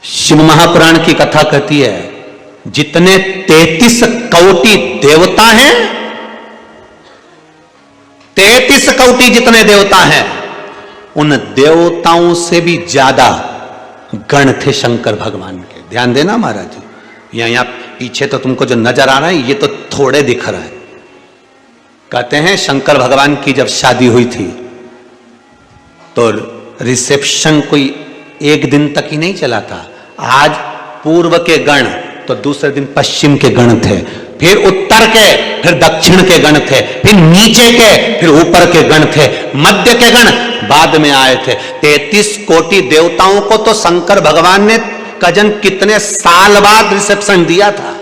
शिव महापुराण की कथा कहती है जितने 33 कोटि देवता हैं, 33 कोटि जितने देवता हैं, उन देवताओं से भी ज्यादा गण थे शंकर भगवान के। ध्यान देना महाराज जी, यहां पीछे तो तुमको जो नजर आ रहा है ये तो थोड़े दिख रहा है। कहते हैं शंकर भगवान की जब शादी हुई थी तो रिसेप्शन कोई एक दिन तक ही नहीं चला था। आज पूर्व के गण तो दूसरे दिन पश्चिम के गण थे, फिर उत्तर के, फिर दक्षिण के गण थे, फिर नीचे के, फिर ऊपर के गण थे, मध्य के गण बाद में आए थे। 33 कोटि देवताओं को तो शंकर भगवान ने कजन कितने साल बाद रिसेप्शन दिया था,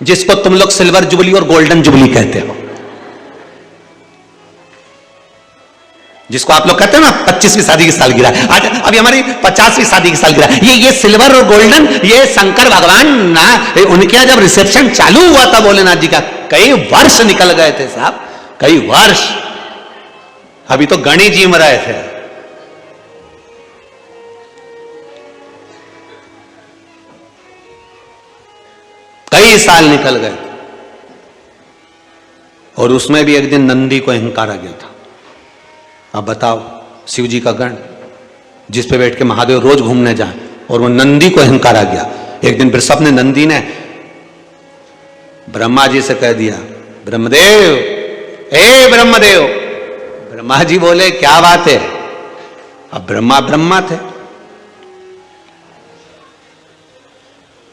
जिसको तुम लोग सिल्वर जुबली और गोल्डन जुबली कहते हो, जिसको आप लोग कहते हो ना 25वीं शादी की सालगिरह। आज अभी हमारी 50वीं शादी की सालगिरह। ये सिल्वर और गोल्डन ये शंकर भगवान ना, उनके जब रिसेप्शन चालू हुआ था भोलेनाथ जी का, कई वर्ष निकल गए थे साहब, कई वर्ष। अभी तो गणी जीम रहे थे। कई साल निकल गए और उसमें भी एक दिन नंदी को अहंकार आ गया था। अब बताओ, शिव जी का गण जिस पे बैठ के महादेव रोज घूमने जाए और वो नंदी को अहंकार आ गया। एक दिन वृषभ ने, नंदी ने ब्रह्मा जी से कह दिया, ब्रह्मदेव, ए ब्रह्मदेव। ब्रह्मा जी बोले क्या बात है? अब ब्रह्मा थे।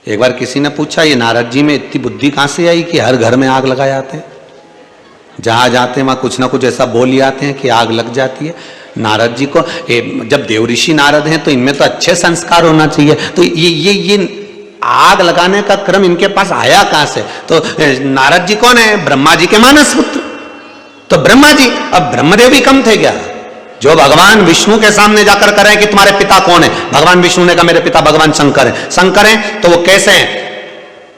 एक बार किसी ने पूछा ये नारद जी में इतनी बुद्धि कहां से आई कि हर घर में आग लगा जाते हैं, जहां जाते हैं वहां कुछ ना कुछ ऐसा बोल आते हैं कि आग लग जाती है। नारद जी को जब देवऋषि नारद हैं तो इनमें तो अच्छे संस्कार होना चाहिए, तो ये आग लगाने का क्रम इनके पास आया कहां से? तो नारद जी कौन है? ब्रह्मा जी के मानस पुत्र। तो ब्रह्मा जी, अब ब्रह्मदेव भी कम थे क्या जो भगवान विष्णु के सामने जाकर करें कि तुम्हारे पिता कौन है? भगवान विष्णु ने कहा मेरे पिता भगवान शंकर है। शंकर हैं तो वो कैसे हैं?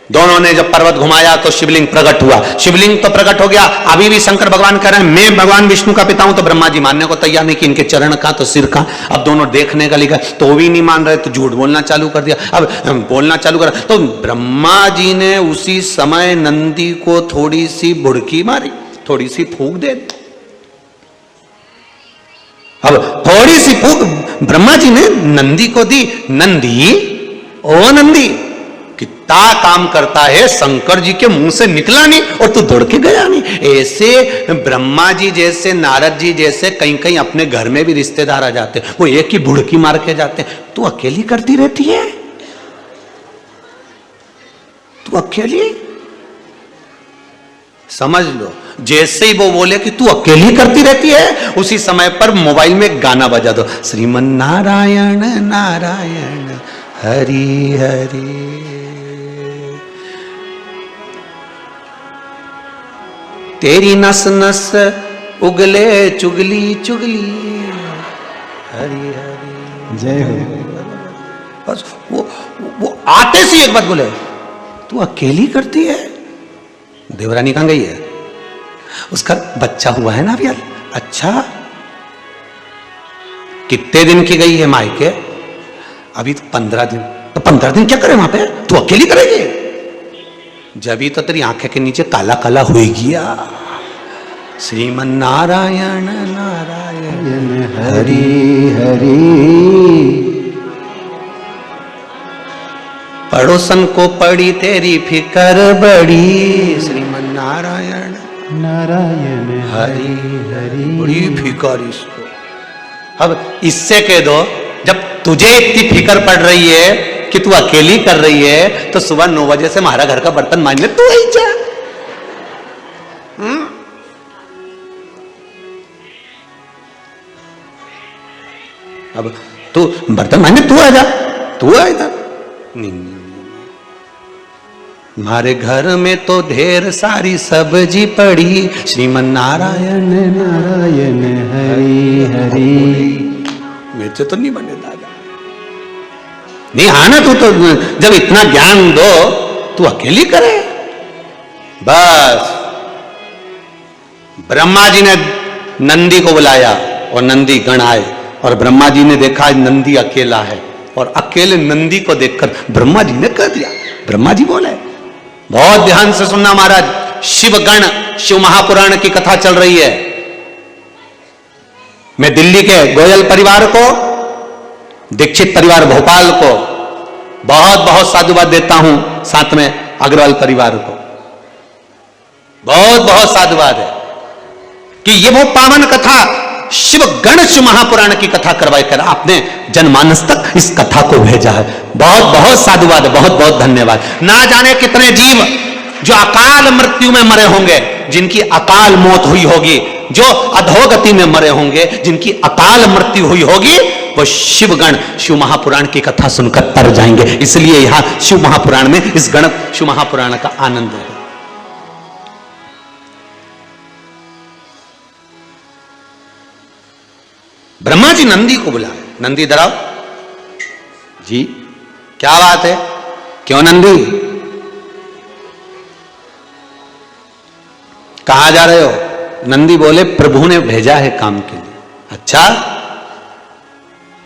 दोनों ने जब पर्वत घुमाया तो शिवलिंग प्रकट हुआ, शिवलिंग तो प्रकट हो गया। अभी भी शंकर भगवान कह रहे हैं मैं भगवान विष्णु का पिता हूं, तो ब्रह्मा जी मानने को तैयार नहीं कि इनके चरण का तो सिर का। अब दोनों देखने का लिखा तो भी नहीं मान रहे, तो झूठ बोलना चालू कर दिया। अब बोलना चालू कर तो ब्रह्मा जी ने उसी समय नंदी को थोड़ी सी बुड़की मारी, थोड़ी सी फूंक दे। अब थोड़ी सी फूंक ब्रह्मा जी ने नंदी को दी। नंदी, ओ नंदी, कितना काम करता है, शंकर जी के मुंह से निकला नहीं और तू दौड़ के गया नहीं। ऐसे ब्रह्मा जी जैसे, नारद जी जैसे कहीं कहीं अपने घर में भी रिश्तेदार आ जाते हैं, वो एक ही बुड़की मार के जाते हैं। तू अकेली करती रहती है, तू अकेली। समझ लो, जैसे ही वो बोले कि तू अकेली करती रहती है, उसी समय पर मोबाइल में गाना बजा दो, श्रीमन नारायण नारायण हरि हरि। तेरी नस नस उगले चुगली चुगली हरि हरि जय हो। बस वो आते से एक बात बोले, तू अकेली करती है। देवरानी कहां गई है? उसका बच्चा हुआ है ना अभी। अच्छा, कितने दिन की गई है मायके? अभी तो 15 दिन। तो 15 दिन क्या करे वहां पे? तू अकेली करेगी? जब तो तेरी आंखें के नीचे काला काला होएगी। श्रीमन नारायण नारायण हरि हरि। पड़ोसन को पड़ी तेरी फिकर बड़ी, श्रीमन नारायण नारायण हरि हरि। बड़ी फिकर इसको। अब इससे कह दो, जब तुझे इतनी फिकर पड़ रही है कि तू अकेली कर रही है, तो सुबह 9 बजे से हमारा घर का बर्तन मांजने तू ही जा। अब तू बर्तन मांजने तू आ जा, तू आ इधर। नहीं, हमारे घर में तो ढेर सारी सब्जी पड़ी, श्रीमन नारायण नारायण हरि हरि। मेरे तो नहीं बने दादा। नहीं आना तू तो, जब इतना ज्ञान दो तू अकेली करे। बस ब्रह्मा जी ने नंदी को बुलाया और नंदी गण आए और ब्रह्मा जी ने देखा नंदी अकेला है और अकेले नंदी को देखकर ब्रह्मा जी ने कह दिया। ब्रह्मा जी बोले, बहुत ध्यान से सुनना महाराज, शिवगण, शिव महापुराण की कथा चल रही है। मैं दिल्ली के गोयल परिवार को, दीक्षित परिवार भोपाल को बहुत बहुत साधुवाद देता हूं, साथ में अग्रवाल परिवार को बहुत बहुत साधुवाद है कि ये वो पावन कथा शिव गण शिव महापुराण की कथा करवाई कर आपने जनमानस तक इस कथा को भेजा है। बहुत बहुत साधुवाद, बहुत बहुत धन्यवाद। ना जाने कितने जीव जो अकाल मृत्यु में मरे होंगे, जिनकी अकाल मौत हुई होगी, जो अधोगति में मरे होंगे, जिनकी अकाल मृत्यु हुई होगी, वो शिवगण शिव महापुराण की कथा सुनकर तर जाएंगे। इसलिए यहां शिव महापुराण में इस गण शिव महापुराण का आनंद है। ब्रह्मा जी नंदी को बुलाए, नंदी इधर आओ जी, क्या बात है, क्यों नंदी, कहां जा रहे हो? नंदी बोले, प्रभु ने भेजा है काम के लिए। अच्छा,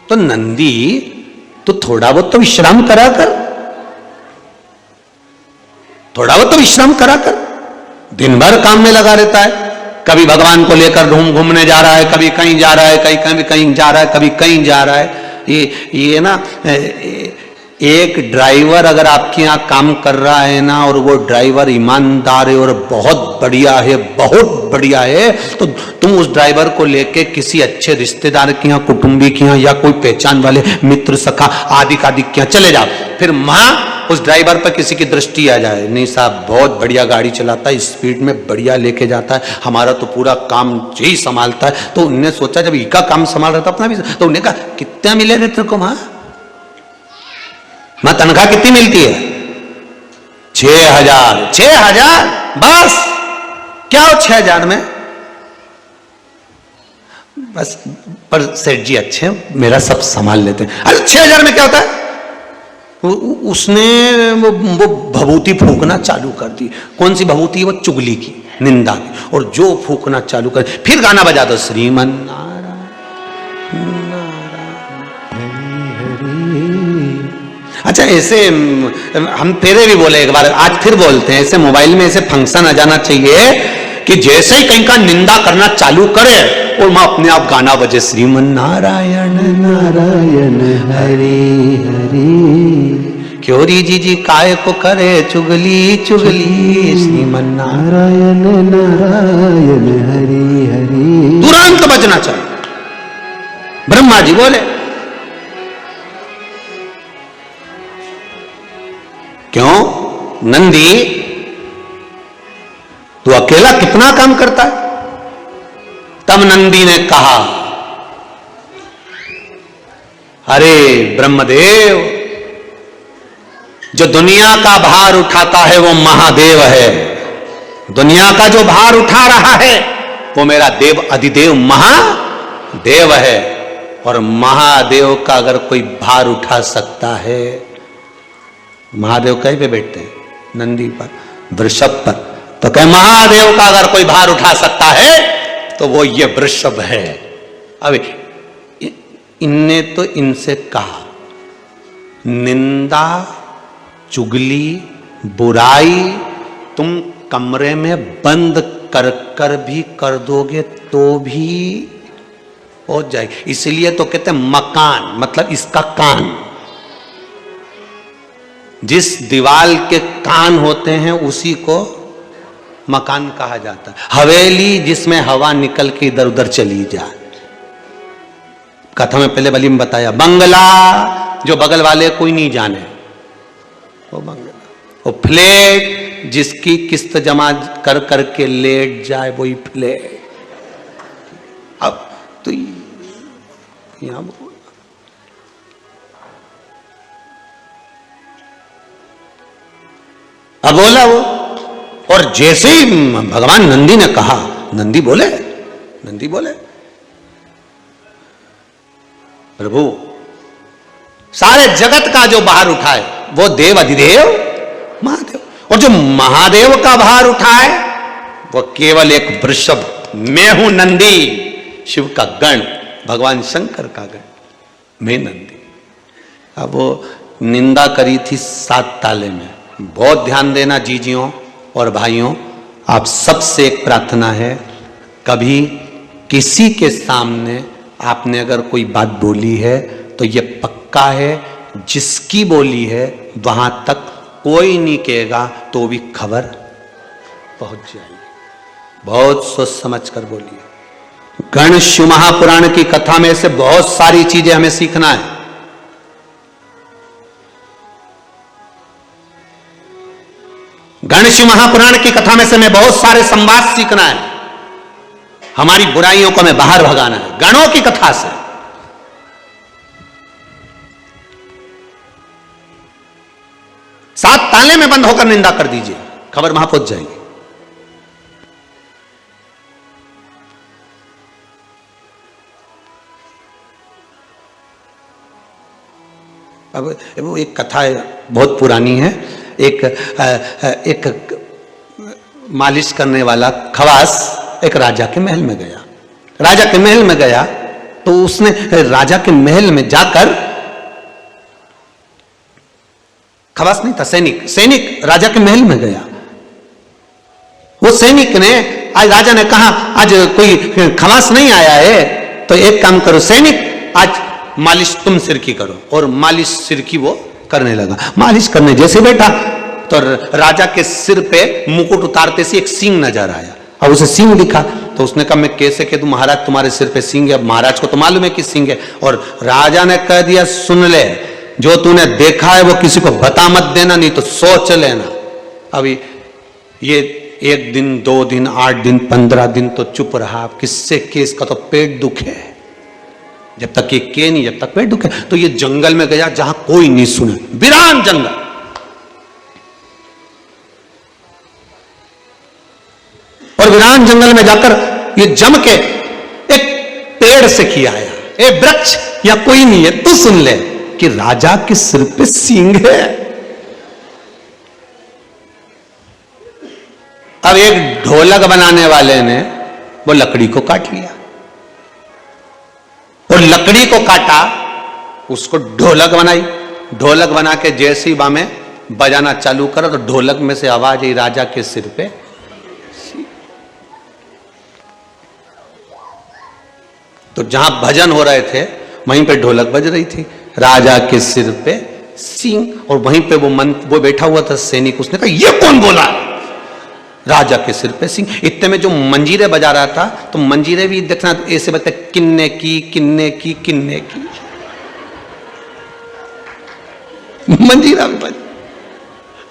तो नंदी तो थोड़ा बहुत तो विश्राम करा कर, थोड़ा बहुत तो विश्राम करा कर। दिन भर काम में लगा रहता है, कभी भगवान को लेकर घूमने जा रहा है, कभी कहीं जा रहा है, कहीं जा रहा है, कभी कहीं जा रहा है। ये ना, एक ड्राइवर अगर आपके यहाँ काम कर रहा है ना, और वो ड्राइवर ईमानदार है और बहुत बढ़िया है, बहुत बढ़िया है, तो तुम उस ड्राइवर को लेके किसी अच्छे रिश्तेदार के यहाँ, कुटुंबी के यहाँ, या कोई पहचान वाले मित्र सखा आदि के यहाँ चले जाओ। फिर वहां उस ड्राइवर पर किसी की दृष्टि आ जाए, नहीं साहब बहुत बढ़िया गाड़ी चलाता है, स्पीड में बढ़िया लेके जाता है, हमारा तो पूरा काम यही संभालता है। तो उनने सोचा जब इसका काम संभाल रहा था अपना भी, तो उन्हें कहा कितना मिले थे तेरे को वहां? मां तनख्वाह कितनी मिलती है? 6,000। 6,000 बस? क्या हो 6,000 में? बस पर सेठ जी अच्छे हैं, मेरा सब संभाल लेते हैं। अरे 6,000 में क्या होता है? उसने वो भभूति फूकना चालू कर दी। कौन सी भभूति? वो चुगली की, निंदा की, और जो फूकना चालू कर, फिर गाना बजा दो, श्रीमन अच्छा। ऐसे हम तेरे भी बोले एक बार, आज फिर बोलते हैं, ऐसे मोबाइल में ऐसे फंक्शन आ जाना चाहिए कि जैसे ही कहीं का निंदा करना चालू करे और मां अपने आप गाना बजे, श्रीमन नारायण नारायण हरि हरि। क्यों री जी काय को करे चुगली चुगली, श्रीमन नारायण नारायण हरि हरि। तुरंत बजना चाहिए। ब्रह्मा जी बोले, क्यों नंदी तू अकेला कितना काम करता है? तब नंदी ने कहा, अरे ब्रह्मदेव, जो दुनिया का भार उठाता है वो महादेव है। दुनिया का जो भार उठा रहा है वो मेरा देव अधिदेव महादेव है। और महादेव का अगर कोई भार उठा सकता है, महादेव कहीं पे बैठते हैं? नंदी पर, वृषभ पर। तो कहे महादेव का अगर कोई भार उठा सकता है तो वो ये वृषभ है। अब इनने तो इनसे कहा, निंदा चुगली बुराई तुम कमरे में बंद कर कर भी कर दोगे तो भी हो जाएगी। इसलिए तो कहते हैं मकान, मतलब इसका कान। जिस दीवाल के कान होते हैं उसी को मकान कहा जाता है। हवेली जिसमें हवा निकल के इधर उधर चली जाए। कथा में पहले वाली में बताया, बंगला जो बगल वाले कोई नहीं जाने, वो बंगला। वो फ्लैट जिसकी किस्त जमा कर करके लेट जाए, वही फ्लैट। अब तो यहां अब बोला वो, और जैसे ही भगवान नंदी ने कहा, नंदी बोले प्रभु सारे जगत का जो भार उठाए वो देव अधिदेव महादेव, और जो महादेव का भार उठाए वो केवल एक वृषभ। मैं हूं नंदी, शिव का गण, भगवान शंकर का गण, मैं नंदी। अब वो निंदा करी थी 7 ताले में। बहुत ध्यान देना जीजियों और भाइयों, आप सबसे एक प्रार्थना है, कभी किसी के सामने आपने अगर कोई बात बोली है तो ये पक्का है जिसकी बोली है वहां तक कोई नहीं कहेगा तो भी खबर पहुंच जाएगी। बहुत सोच समझ कर बोलिए। गण शिव महापुराण की कथा में से बहुत सारी चीजें हमें सीखना है। गण शिव महापुराण की कथा में से हमें बहुत सारे संवाद सीखना है। हमारी बुराइयों को हमें बाहर भगाना है गणों की कथा से। सात ताले में बंद होकर निंदा कर दीजिए, खबर वहां पहुंच जाएगी। अब वो एक कथा है, बहुत पुरानी है। एक मालिश करने वाला खवास एक राजा के महल में गया। राजा के महल में गया तो उसने राजा के महल में जाकर, खवास नहीं था, सैनिक राजा के महल में गया। वो सैनिक ने, आज राजा ने कहा आज कोई खवास नहीं आया है तो एक काम करो सैनिक, आज मालिश तुम सिर की करो। और मालिश सिर की वो करने लगा। मालिश करने जैसे बैठा तो राजा के सिर पे मुकुट उतारते से एक सींग नजर आया। अब उसे सींग दिखा तो उसने कहा मैं कैसे कह दूं महाराज, तुम्हारे सिर पे सींग है। अब महाराज को तो मालूम है कि सींग है। और राजा ने कह दिया सुन ले, जो तूने देखा है वो किसी को बता मत देना, नहीं तो सोच लेना। अभी ये 1 दिन 2 दिन 8 दिन 15 दिन तो चुप रहा। किससे के, इसका तो पेट दुखे, जब तक ये के नहीं, जब तक पेट दुखे। तो ये जंगल में गया जहां कोई नहीं सुने, वीरान जंगल। और वीरान जंगल में जाकर ये जम के एक पेड़ से किया आया, ए वृक्ष या कोई नहीं है, तू सुन ले कि राजा के सिर पे सींग है। अब एक ढोलक बनाने वाले ने वो लकड़ी को काट लिया और लकड़ी को काटा, उसको ढोलक बनाई। ढोलक बना के जैसी बा में बजाना चालू करा तो ढोलक में से आवाज आई राजा के सिर पे। तो जहां भजन हो रहे थे वहीं पे ढोलक बज रही थी, राजा के सिर पे सींग। और वहीं पे वो बैठा हुआ था सैनिक, उसने कहा ये कौन बोला, राजा के सिर पे सींग। इतने में जो मंजीरे बजा रहा था, तो मंजीरे भी देखना ऐसे बता, किन्ने की किन्ने की किन्ने की, मंजीरा भी बज।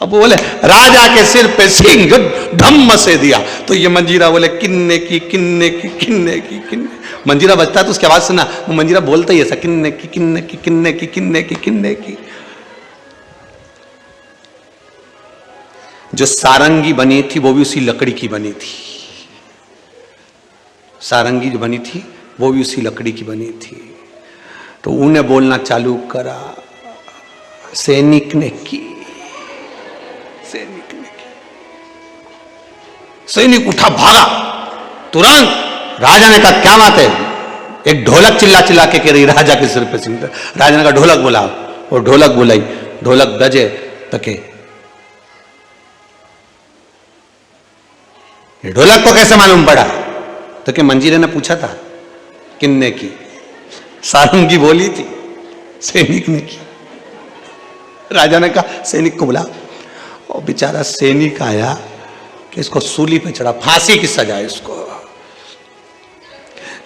अब बोले राजा के सिर पे सींग, धम्म से दिया तो ये मंजीरा बोले किन्ने की किन्ने की किन्ने की किन्ने। मंजीरा बजता है तो उसकी आवाज सुना, वो मंजीरा बोलता ही ऐसा, किन्ने की किन्ने की किन्ने की किन्ने की किन्ने की। जो सारंगी बनी थी वो भी उसी लकड़ी की बनी थी। सारंगी जो बनी थी वो भी उसी लकड़ी की बनी थी। तो उन्हें बोलना चालू करा, सैनिक ने की, सैनिक ने की। सैनिक उठा भागा तुरंत। राजा ने कहा क्या बात है, एक ढोलक चिल्ला चिल्ला के कह रही राजा के सिर पे सिंह। राजा ने कहा ढोलक बुलाओ, और ढोलक बुलाई। ढोलक बजे तके, ढोलक को कैसे मालूम पड़ा, तो कि मंजीरे ने पूछा था किन्ने की, सारंगी बोली थी, सैनिक ने की। राजा ने कहा सैनिक को बुला। और बेचारा सैनिक आया कि इसको सूली पे चढ़ा, फांसी की सजा इसको।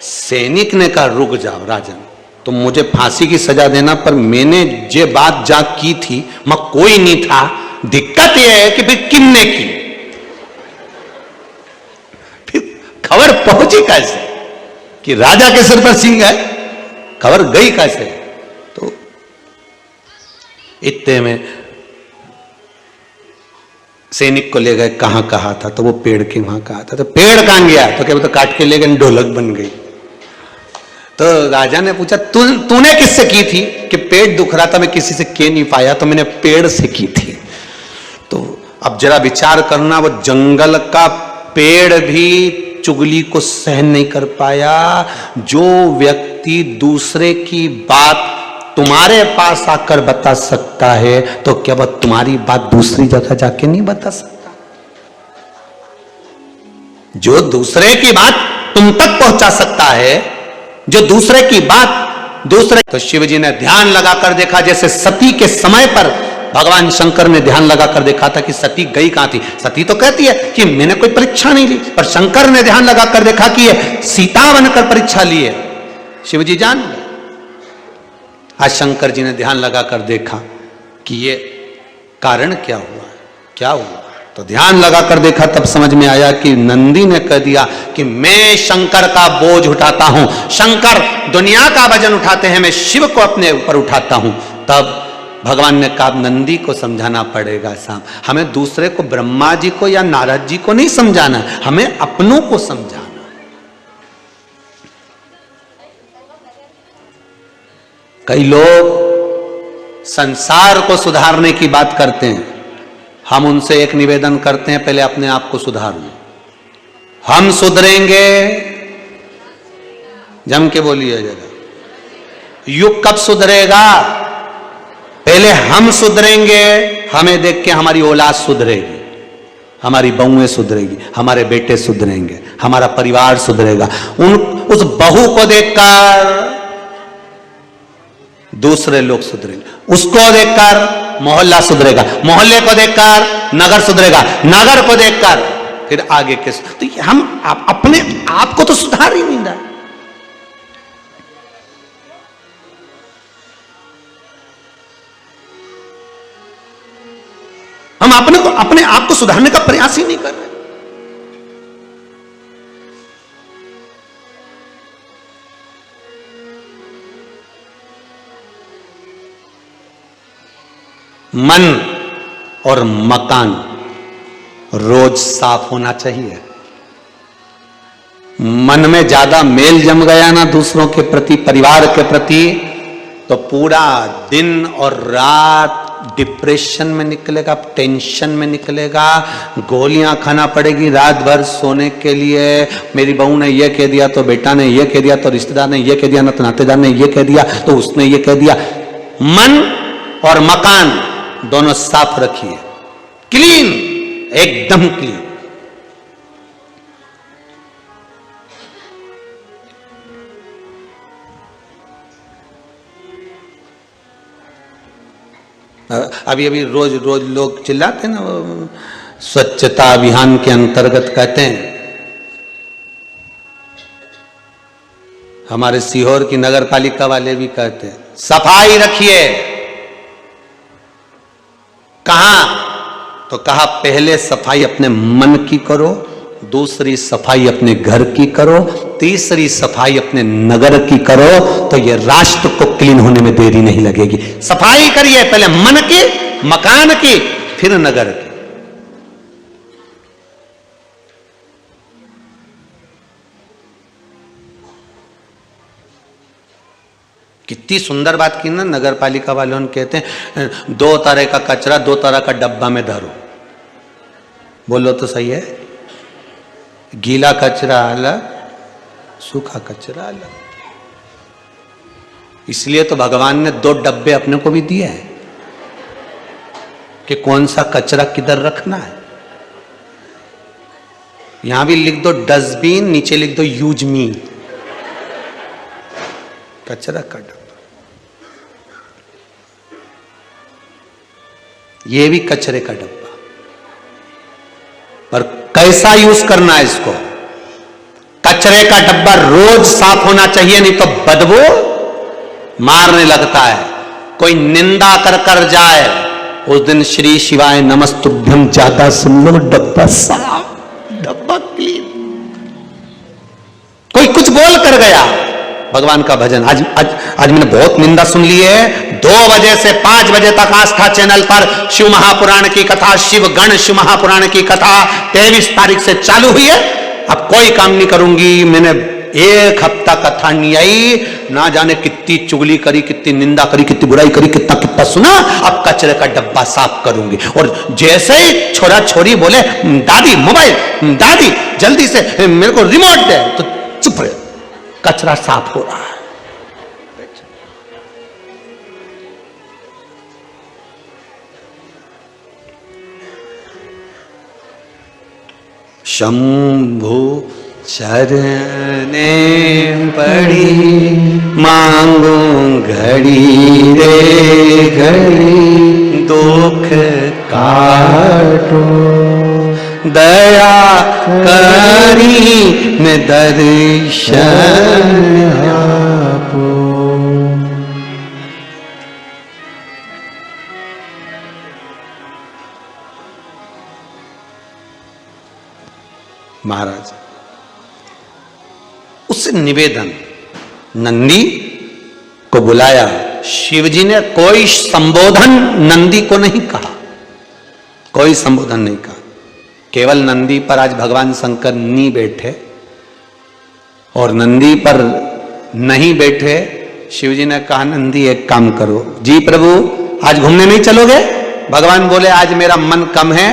सैनिक ने कहा रुक जाओ राजन, तुम मुझे फांसी की सजा देना, पर मैंने जे बात जा की थी मैं कोई नहीं था। दिक्कत यह है कि फिर किन्ने की, फिर खबर पहुंची कैसे कि राजा के सिर पर सींग है, खबर गई कैसे। तो इतने में सैनिक को ले गए, कहां कहा था, तो वो पेड़ के वहां कहा था। तो पेड़ कहां गया, तो क्या, तो काट के ले गए, ढोलक बन गई। तो राजा ने पूछा तूने किससे की थी, कि पेट दुख रहा था, मैं किसी से कह नहीं पाया तो मैंने पेड़ से की थी। तो अब जरा विचार करना, वो जंगल का पेड़ भी चुगली को सहन नहीं कर पाया। जो व्यक्ति दूसरे की बात तुम्हारे पास आकर बता सकता है तो क्या वह तुम्हारी बात दूसरी जगह जाके नहीं बता सकता? जो दूसरे की बात तुम तक पहुंचा सकता है, जो दूसरे की बात दूसरे, तो शिव जी ने ध्यान लगाकर देखा, जैसे सती के समय पर भगवान शंकर ने ध्यान लगाकर देखा था कि सती गई कहां थी। सती तो कहती है कि मैंने कोई परीक्षा नहीं ली, पर शंकर ने ध्यान लगाकर देखा कि ये सीता बनकर परीक्षा ली है। शिव जी जान गए। आज शंकर जी ने ध्यान लगाकर देखा कि ये कारण क्या हुआ, क्या हुआ, तो ध्यान लगाकर देखा, तब समझ में आया कि नंदी ने कह दिया कि मैं शंकर का बोझ उठाता हूं, शंकर दुनिया का वजन उठाते हैं, मैं शिव को अपने ऊपर उठाता हूं। तब भगवान ने कहा नंदी को समझाना पड़ेगा साहब, हमें दूसरे को, ब्रह्मा जी को या नारद जी को नहीं समझाना, हमें अपनों को समझाना। कई लोग संसार को सुधारने की बात करते हैं, हम उनसे एक निवेदन करते हैं, पहले अपने आप को सुधार लो। हम सुधरेंगे, जम के बोलिए जरा, युग कब सुधरेगा? पहले हम सुधरेंगे, हमें देख के हमारी औलाद सुधरेगी, हमारी बहुएं सुधरेगी, हमारे बेटे सुधरेंगे, हमारा परिवार सुधरेगा। उस बहू को देखकर दूसरे लोग सुधरेंगे, उसको देखकर मोहल्ला सुधरेगा, मोहल्ले को देखकर नगर सुधरेगा, नगर को देखकर फिर आगे के। तो हम अपने आप को तो सुधार ही नहीं रहा। हम अपने आप को सुधारने का प्रयास ही नहीं कर रहे। मन और मकान रोज साफ होना चाहिए। मन में ज्यादा मेल जम गया ना दूसरों के प्रति, परिवार के प्रति, तो पूरा दिन और रात डिप्रेशन में निकलेगा, टेंशन में निकलेगा, गोलियां खाना पड़ेगी रात भर सोने के लिए। मेरी बहू ने यह कह दिया, तो बेटा ने यह कह दिया, तो रिश्तेदार ने यह कह दिया, ना तो नातेदार ने यह कह दिया, तो उसने यह कह दिया। मन और मकान दोनों साफ रखिए, क्लीन, एकदम क्लीन। अभी अभी रोज रोज लोग चिल्लाते हैं ना, स्वच्छता अभियान के अंतर्गत कहते हैं, हमारे सीहोर की नगर पालिका वाले भी कहते हैं सफाई रखिए। कहां? तो कहा पहले सफाई अपने मन की करो, दूसरी सफाई अपने घर की करो, तीसरी सफाई अपने नगर की करो, तो ये राष्ट्र को क्लीन होने में देरी नहीं लगेगी। सफाई करिए पहले मन की, मकान की, फिर नगर की। कितनी सुंदर बात की ना नगर पालिका वालों ने। कहते हैं 2 तरह का कचरा 2 तरह का डब्बा में धरो। बोलो तो सही है, गीला कचरा अलग, सूखा कचरा अलग। इसलिए तो भगवान ने 2 डब्बे अपने को भी दिए हैं कि कौन सा कचरा किधर रखना है। यहां भी लिख दो डस्टबिन, नीचे लिख दो यूज मी, कचरा का डब्बा। ये भी कचरे का डब्बा, पर कैसा यूज करना है इसको। कचरे का डब्बा रोज साफ होना चाहिए, नहीं तो बदबू मारने लगता है। कोई निंदा कर कर जाए, उस दिन श्री शिवाय नमस्तुभ्यम ज्यादा सुन लो, डब्बा साफ, डब्बा क्लीन। कोई कुछ बोल कर गया, भगवान का भजन। आज मैंने बहुत निंदा सुन ली है। 2 बजे से 5 बजे तक आस्था चैनल पर शिव महापुराण की कथा, शिव गण शिव महापुराण की कथा 23 तारीख से चालू हुई है। अब कोई काम नहीं करूंगी। मैंने 1 हफ्ता कथा नहीं आई, ना जाने कितनी चुगली करी, कितनी निंदा करी, कितनी बुराई करी, कितना कितना सुना। अब कचरे का डब्बा साफ करूंगी। और जैसे ही छोरा छोरी बोले दादी मोबाइल, दादी जल्दी से मेरे को रिमोट दे, तो चुप रहे, कचरा साफ हो रहा है। शंभु चरने पड़ी मांगू घड़ी रे घड़ी दुख काटो दया करी न दर्शन आपो। महाराज उससे निवेदन, नंदी को बुलाया, शिवजी ने कोई संबोधन नंदी को नहीं कहा, कोई संबोधन नहीं कहा, केवल नंदी पर आज भगवान शंकर नहीं बैठे और नंदी पर नहीं बैठे। शिवजी ने कहा नंदी एक काम करो, जी प्रभु आज घूमने नहीं चलोगे? भगवान बोले आज मेरा मन कम है।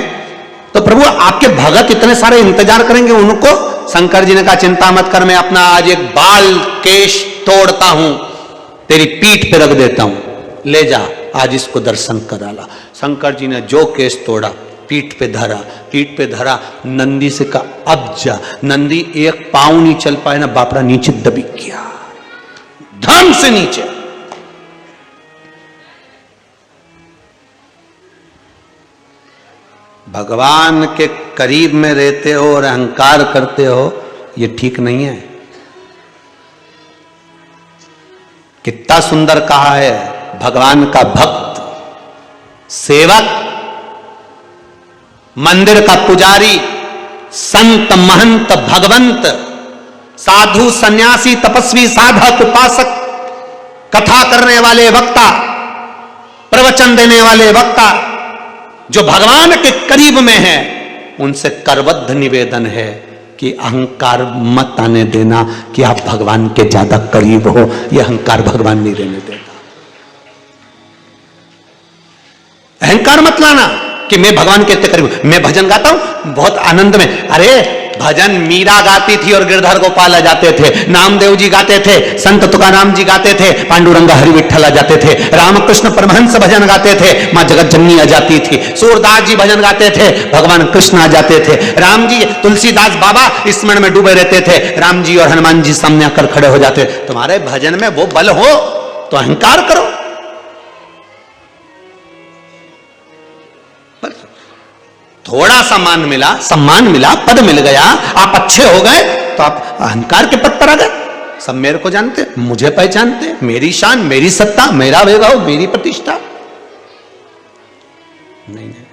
तो प्रभु आपके भगत इतने सारे इंतजार करेंगे उनको? शंकर जी ने कहा चिंता मत कर, मैं अपना आज एक बाल केश तोड़ता हूं, तेरी पीठ पे रख देता हूं, ले जा आज इसको दर्शन करा ला। शंकर जी ने जो केश तोड़ा पीठ पे धरा, पीठ पे धरा, नंदी से कहा अब जा। नंदी एक पांव नहीं चल पाए ना, बापरा नीचे दबी गया, धम से नीचे। भगवान के करीब में रहते हो और अहंकार करते हो, ये ठीक नहीं है। कितना सुंदर कहा है, भगवान का भक्त, सेवक, मंदिर का पुजारी, संत महंत भगवंत, साधु सन्यासी तपस्वी साधक उपासक, कथा करने वाले वक्ता, प्रवचन देने वाले वक्ता, जो भगवान के करीब में है, उनसे करबद्ध निवेदन है कि अहंकार मत आने देना कि आप भगवान के ज्यादा करीब हो। यह अहंकार भगवान नहीं रहने देगा। अहंकार मत लाना कि मैं भगवान के इतने करीब, मैं भजन गाता हूं बहुत आनंद में। अरे भजन मीरा गाती थी और गिरधर गोपाल आ जाते थे, नामदेव जी गाते थे, संत तुकाराम जी गाते थे, पांडुरंगा हरि विठ्ठल आ जाते थे, रामकृष्ण परमहंस भजन गाते थे, मां जगत जननी आ जाती थी, सूरदास जी भजन गाते थे, भगवान कृष्ण आ जाते थे, राम जी, तुलसीदास बाबा स्मरण में डूबे रहते थे, राम जी और हनुमान जी सामने आकर खड़े हो जाते। तुम्हारे भजन में वो बल हो तो अहंकार करो। थोड़ा सा मान मिला, सम्मान मिला, पद मिल गया, आप अच्छे हो गए तो आप अहंकार के पद पर आ गए। सब मेरे को जानते, मुझे पहचानते, मेरी शान, मेरी सत्ता, मेरा वैभव, मेरी प्रतिष्ठा। नहीं नहीं,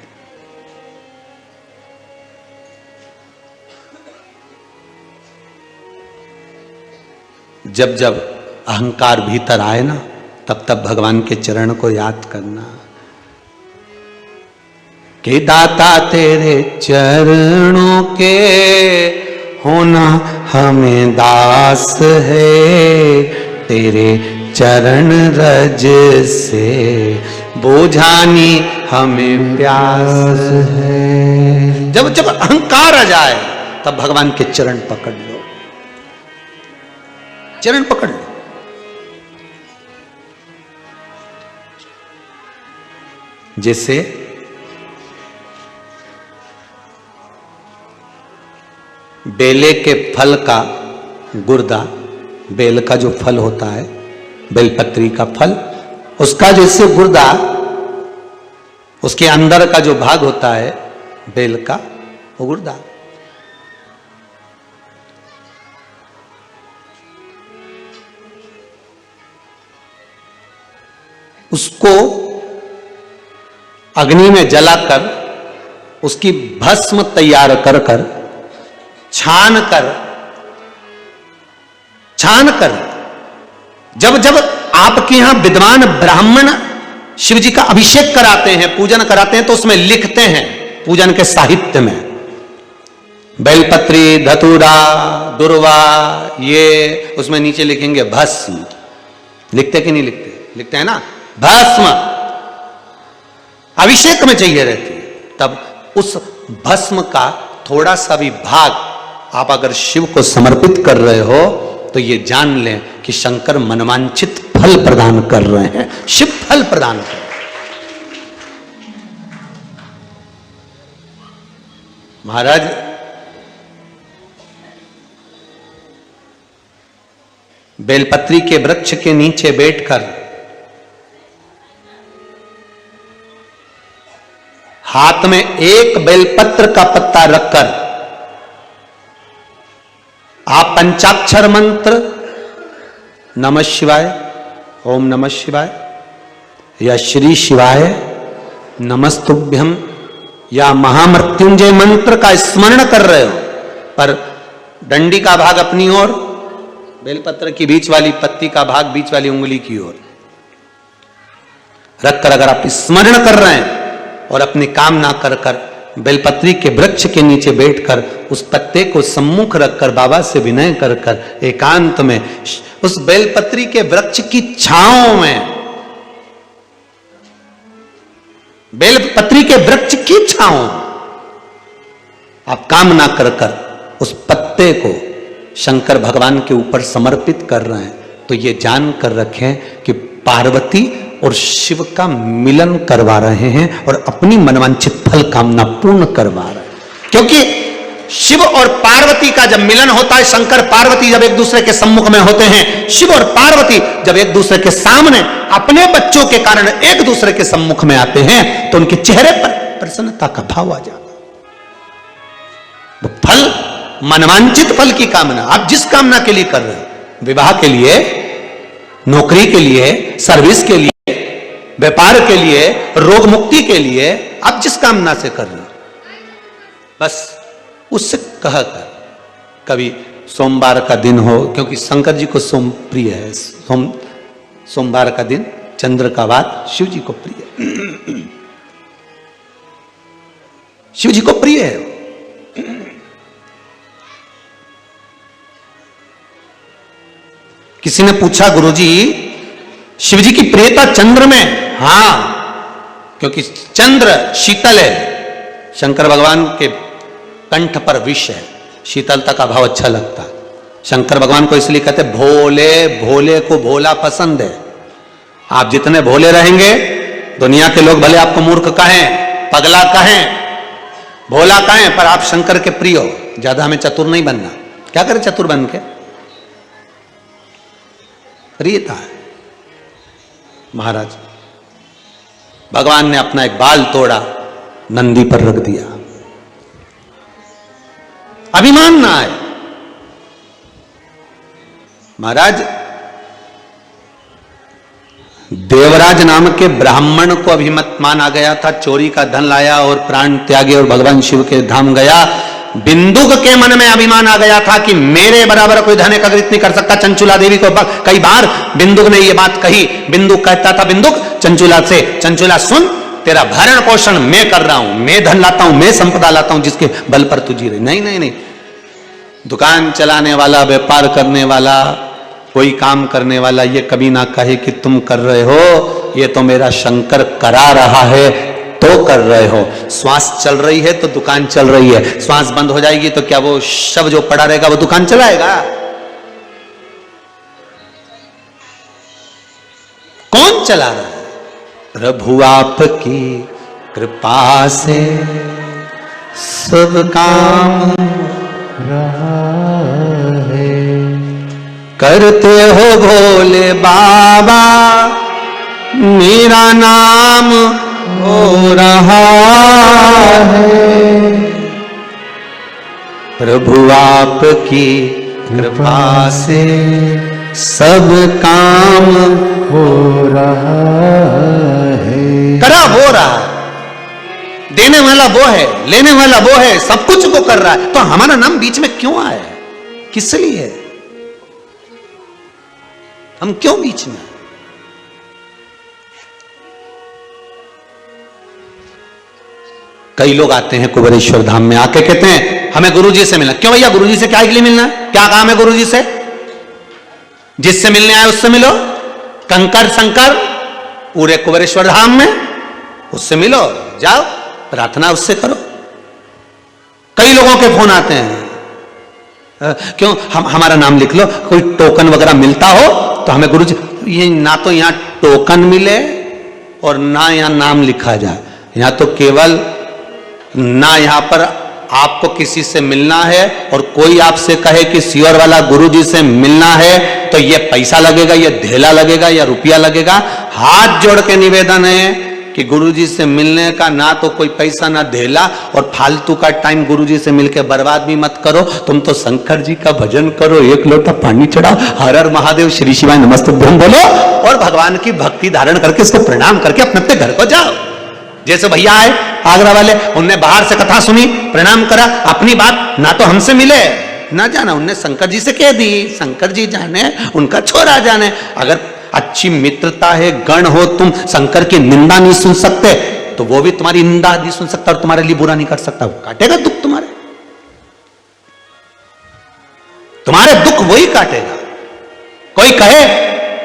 जब जब अहंकार भीतर आए ना, तब तब भगवान के चरण को याद करना कि दाता तेरे चरणों के होना हमें दास है, तेरे चरण रज से बुझानी हमें प्यास है। जब जब अहंकार आ जाए तब भगवान के चरण पकड़ लो, चरण पकड़ लो। जैसे बेले के फल का गुर्दा, बेल का जो फल होता है, बेलपत्री का फल, उसका जैसे गुर्दा, उसके अंदर का जो भाग होता है बेल का, वो गुर्दा। उसको अग्नि में जलाकर उसकी भस्म तैयार कर कर छान कर जब जब आपके यहां विद्वान ब्राह्मण शिव जी का अभिषेक कराते हैं, पूजन कराते हैं, तो उसमें लिखते हैं पूजन के साहित्य में, बेलपत्री, धतूरा, दुर्वा, ये उसमें नीचे लिखेंगे भस्म। लिखते कि नहीं लिखते? लिखते हैं ना, भस्म अभिषेक में चाहिए रहती है। तब उस भस्म का थोड़ा सा भी भाग आप अगर शिव को समर्पित कर रहे हो तो ये जान लें कि शंकर मनवांछित फल प्रदान कर रहे हैं, शिव फल प्रदान कर रहे हैं। महाराज बेलपत्री के वृक्ष के नीचे बैठकर हाथ में एक बेलपत्र का पत्ता रखकर आप पंचाक्षर मंत्र नमः शिवाय, ओम नमः शिवाय या श्री शिवाय नमस्तुभ्यम या महामृत्युंजय मंत्र का स्मरण कर रहे हो, पर डंडी का भाग अपनी ओर, बेलपत्र की बीच वाली पत्ती का भाग बीच वाली उंगली की ओर रखकर अगर आप स्मरण कर रहे हैं और अपनी कामना कर कर बेलपत्री के वृक्ष के नीचे बैठकर उस पत्ते को सम्मुख रखकर बाबा से विनय कर कर एकांत में उस बेलपत्री के वृक्ष की छांव में, बेलपत्री के वृक्ष की छांव आप कामना कर कर उस पत्ते को शंकर भगवान के ऊपर समर्पित कर रहे हैं, तो ये जान कर रखें कि पार्वती और शिव का मिलन करवा रहे हैं और अपनी मनवांछित फल कामना पूर्ण करवा रहे हैं। क्योंकि शिव और पार्वती का जब मिलन होता है, शंकर पार्वती जब एक दूसरे के सम्मुख में होते हैं, शिव और पार्वती जब एक दूसरे के सामने अपने बच्चों के कारण एक दूसरे के सम्मुख में आते हैं, तो उनके चेहरे पर प्रसन्नता का भाव आ जाता है। वो फल, मनवांछित फल की कामना आप जिस कामना के लिए कर रहे हो, विवाह के लिए, नौकरी के लिए, सर्विस के लिए, व्यापार के लिए, रोग मुक्ति के लिए, आप जिस कामना से कर रहे हो, बस उससे कह कर, कभी सोमवार का दिन हो, क्योंकि शंकर जी को सोम प्रिय है, सोमवार का दिन, चंद्र का वार शिव जी को प्रिय है, शिव जी को प्रिय है। किसी ने पूछा, गुरुजी शिव जी की प्रियता चंद्र में? हां, क्योंकि चंद्र शीतल है, शंकर भगवान के कंठ पर विष है, शीतलता का भाव अच्छा लगता है। शंकर भगवान को इसलिए कहते भोले, भोले को भोला पसंद है। आप जितने भोले रहेंगे, दुनिया के लोग भले आपको मूर्ख कहें, पगला कहें, भोला कहें, पर आप शंकर के प्रिय हो। ज्यादा हमें चतुर नहीं बनना। क्या करें चतुर बन के? प्रियता है। महाराज भगवान ने अपना एक बाल तोड़ा, नंदी पर रख दिया, अभिमान ना आए। महाराज देवराज नाम के ब्राह्मण को अभिमान आ गया था, चोरी का धन लाया और प्राण त्यागे और भगवान शिव के धाम गया। बिंदुक के मन में अभिमान आ गया था कि मेरे बराबर कोई धन एकत्रित नहीं कर सकता। चंचुला देवी को कई बार बिंदुक ने यह बात कही। बिंदुक कहता था, बिंदुक चंचुला से, चंचुला सुन, तेरा भरण पोषण मैं कर रहा हूं, मैं धन लाता हूं, मैं संपदा लाता हूं, जिसके बल पर तू जी रही। नहीं नहीं नहीं, दुकान चलाने वाला, व्यापार करने वाला, कोई काम करने वाला ये कभी ना कहे कि तुम कर रहे हो, ये तो मेरा शंकर करा रहा है तो कर रहे हो। श्वास चल रही है तो दुकान चल रही है, श्वास बंद हो जाएगी तो क्या वो शव जो पड़ा रहेगा वो दुकान चलाएगा? कौन चला रहा है? प्रभु आपकी कृपा से सब काम रहा है, करते हो भोले बाबा, मेरा नाम हो रहा है। प्रभु आपकी कृपा से सब काम हो रहा है। करा हो रहा है, देने वाला वो है, लेने वाला वो है, सब कुछ वो कर रहा है। तो हमारा नाम बीच में क्यों आया? किस लिए? हम क्यों बीच में? कई लोग आते हैं कुबेरेश्वर धाम में, आके कहते हैं हमें गुरुजी से मिलना। क्यों भैया, गुरुजी से क्या के लिए मिलना है? क्या काम है गुरुजी से? जिससे मिलने आए उससे मिलो। कंकर शंकर पूरे कुबेरेश्वर धाम में, उससे मिलो, जाओ प्रार्थना उससे करो। कई लोगों के फोन आते हैं, क्यों हमारा नाम लिख लो, कोई टोकन वगैरह मिलता हो तो हमें गुरुजी। ये ना तो यहां टोकन मिले और ना यहां नाम लिखा जाए, यहां तो केवल ना यहां पर आपको किसी से मिलना है और कोई आपसे कहे कि सियोर वाला गुरुजी से मिलना है तो ये पैसा लगेगा, ये धेला लगेगा या रुपया लगेगा, हाथ जोड़ के निवेदन है कि गुरुजी से मिलने का ना तो कोई पैसा ना धेला, और फालतू का टाइम गुरुजी से मिलके बर्बाद भी मत करो। तुम तो शंकर जी का भजन करो, एक लोटा पानी चढ़ाओ, हर हर महादेव श्री शिवाय नमस्तुभ्यम बोलो और भगवान की भक्ति धारण करके इसको प्रणाम करके अपने अपने घर को जाओ। जैसे भैया आए आगरा वाले, उनने बाहर से कथा सुनी, प्रणाम करा, अपनी बात ना तो हमसे मिले ना जाना, उनने शंकर जी से कह दी, शंकर जी जाने उनका छोरा जाने। अगर अच्छी मित्रता है, गण हो, तुम शंकर की निंदा नहीं सुन सकते तो वो भी तुम्हारी निंदा नहीं सुन सकता और तुम्हारे लिए बुरा नहीं कर सकता, काटेगा दुख तुम्हारे, तुम्हारे दुख वही काटेगा। कोई कहे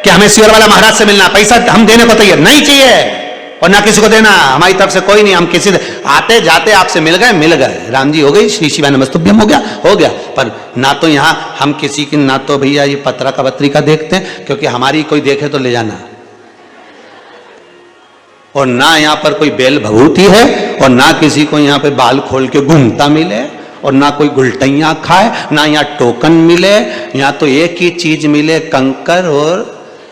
कि हमें सियोर वाला महाराज से मिलना, पैसा हम देने को तैयार नहीं चाहिए और ना किसी को देना, हमारी तरफ से कोई नहीं, हम किसी आते जाते आपसे मिल गए, राम जी हो गई, श्री शिवाय नमस्तुभ्यम हो गया। पर ना तो यहां हम किसी की, ना तो भैया ये पत्रा का पत्रिका देखते हैं, क्योंकि हमारी कोई देखे तो ले जाना, और ना यहां पर कोई बेल भभूति है, और ना किसी को यहां पे बाल खोल के घूमता मिले, और ना कोई गुलटैया खाए, ना यहाँ टोकन मिले, यहाँ तो एक ही चीज मिले, कंकर और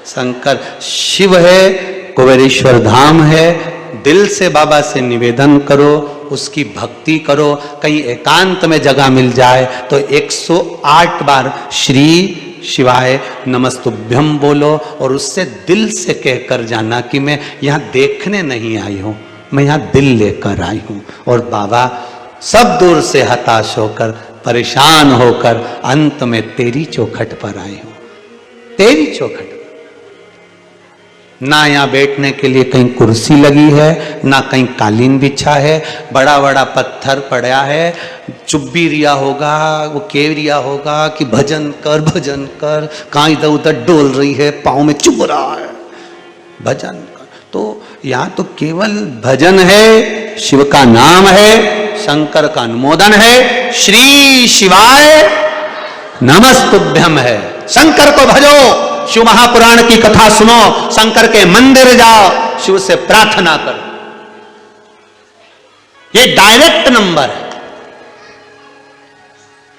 शंकर। शिव है, कुबेरेश्वर धाम है, दिल से बाबा से निवेदन करो, उसकी भक्ति करो। कहीं एकांत में जगह मिल जाए तो 108 बार श्री शिवाय नमस्तुभ्यम बोलो और उससे दिल से कहकर जाना कि मैं यहाँ देखने नहीं आई हूँ, मैं यहाँ दिल लेकर आई हूँ। और बाबा सब दूर से हताश होकर, परेशान होकर अंत में तेरी चौखट पर आई हूँ, तेरी चौखट। ना यहाँ बैठने के लिए कहीं कुर्सी लगी है, ना कहीं कालीन बिछा है, बड़ा बड़ा पत्थर पड़ा है, चुप भी रिया होगा, वो केव रिया होगा कि भजन कर, कहाँ इधर उधर डोल रही है, पाँव में चुभ रहा है, भजन कर। तो यहाँ तो केवल भजन है, शिव का नाम है, शंकर का अनुमोदन है, श्री शिवाय नमस्तुभ्यम है। शंकर को भजो, शिव महापुराण की कथा सुनो, शंकर के मंदिर जाओ, शिव से प्रार्थना करो। ये डायरेक्ट नंबर है,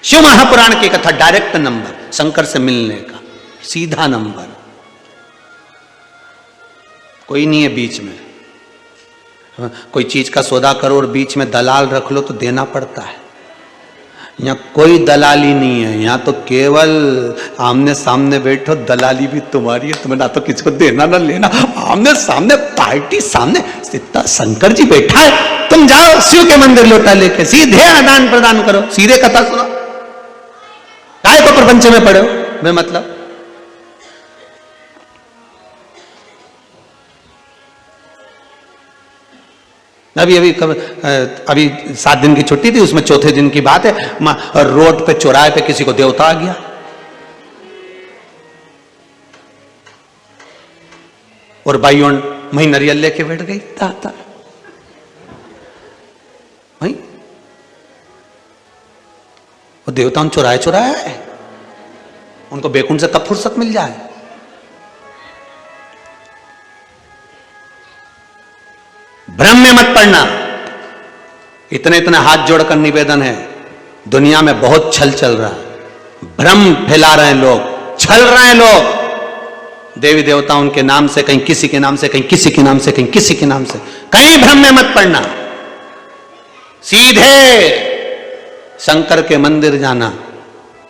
शिव महापुराण की कथा डायरेक्ट नंबर, शंकर से मिलने का सीधा नंबर, कोई नहीं है बीच में। कोई चीज का सौदा करो और बीच में दलाल रख लो तो देना पड़ता है, यहाँ कोई दलाली नहीं है, यहाँ तो केवल आमने सामने बैठो, दलाली भी तुम्हारी है, तुम्हें ना तो किसी को देना ना लेना, आमने सामने पार्टी, सामने सीधा शंकर जी बैठा है, तुम जाओ शिव के मंदिर लोटा लेके सीधे आदान प्रदान करो, सीधे कथा सुनो, काय को प्रपंच में पड़े हो मैं मतलब। अभी 7 दिन की छुट्टी थी, उसमें चौथे दिन की बात है, रोड पे चौराहे पे किसी को देवता आ गया और भाई वहीं नरियल लेके बैठ गई दाता भाई, वो देवता उन चौराहे है, उनको बेकुंठ से कब फुर्सत मिल जाए। भ्रम में मत पड़ना, इतने इतने हाथ जोड़कर निवेदन है, दुनिया में बहुत छल चल रहा है, भ्रम फैला रहे हैं लोग, छल रहे हैं लोग, देवी देवता उनके नाम से, कहीं किसी के नाम से, कहीं किसी के नाम से, कहीं किसी के नाम से, कहीं भ्रम में मत पड़ना, सीधे शंकर के मंदिर जाना,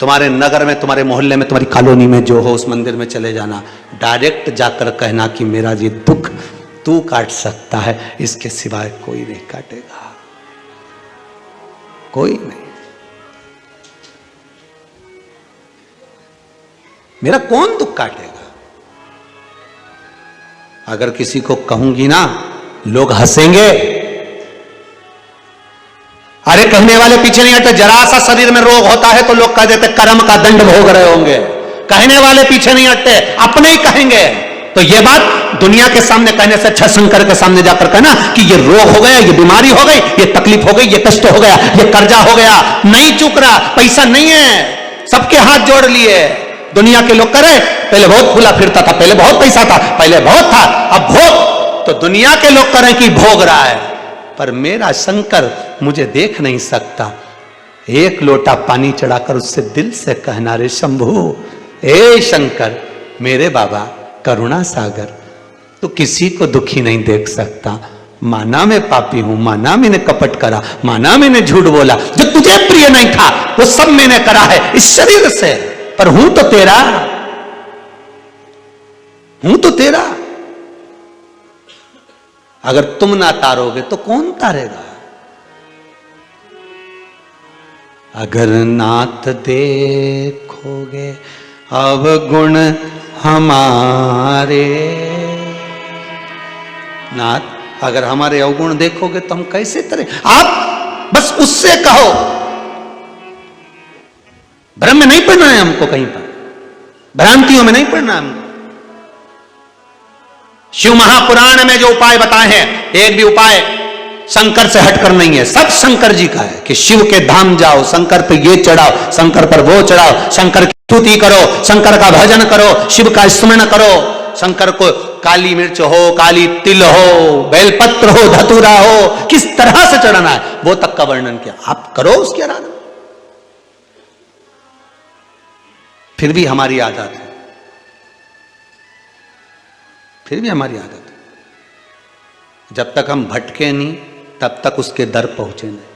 तुम्हारे नगर में, तुम्हारे मोहल्ले में, तुम्हारी कॉलोनी में जो हो उस मंदिर में चले जाना, डायरेक्ट जाकर कहना कि मेरा ये दुख तू काट सकता है, इसके सिवाय कोई नहीं काटेगा, कोई नहीं, मेरा कौन दुख काटेगा। अगर किसी को कहूंगी ना लोग हंसेंगे, अरे कहने वाले पीछे नहीं हटते, जरा सा शरीर में रोग होता है तो लोग कह देते कर्म का दंड भोग रहे होंगे, कहने वाले पीछे नहीं हटते, अपने ही कहेंगे। तो ये बात दुनिया के सामने कहने से अच्छा शंकर के सामने जाकर कहना कि ये रोग हो गया, ये बीमारी हो गई, ये तकलीफ हो गई, ये कष्ट हो गया, ये कर्जा हो गया, नहीं चूक रहा, पैसा नहीं है, सबके हाथ जोड़ लिए। दुनिया के लोग करे पहले बहुत खुला फिरता था, पहले बहुत पैसा था, पहले बहुत था, अब भोग, तो दुनिया के लोग करें कि भोग रहा है, पर मेरा शंकर मुझे देख नहीं सकता, एक लोटा पानी चढ़ाकर उससे दिल से कहना, रे शंभू, ए शंकर, मेरे बाबा करुणा सागर, तो किसी को दुखी नहीं देख सकता। माना मैं पापी हूं, माना मैंने कपट करा, माना मैंने झूठ बोला, जो तुझे प्रिय नहीं था वो सब मैंने करा है इस शरीर से, पर हूं तो तेरा, हूं तो तेरा। अगर तुम ना तारोगे तो कौन तारेगा? अगर नाथ देखोगे अवगुण हमारे, नाथ अगर हमारे अवगुण देखोगे तो हम कैसे तरे? आप बस उससे कहो, भ्रम में नहीं पड़ना है हमको, कहीं पर भ्रांतियों में नहीं पड़ना हमको। शिव महापुराण में जो उपाय बताए हैं, एक भी उपाय शंकर से हटकर नहीं है, सब शंकर जी का है कि शिव के धाम जाओ, शंकर पे ये चढ़ाओ, शंकर पर वो चढ़ाओ, शंकर की स्तुति करो, शंकर का भजन करो, शिव का स्मरण करो। शंकर को काली मिर्च हो, काली तिल हो, बेलपत्र हो, धतूरा हो, किस तरह से चढ़ाना है वो तक का वर्णन किया। आप करो उसकी आराधना। फिर भी हमारी आदत है, फिर भी हमारी आदत है, जब तक हम भटके नहीं तब तक उसके दर पहुंचे नहीं।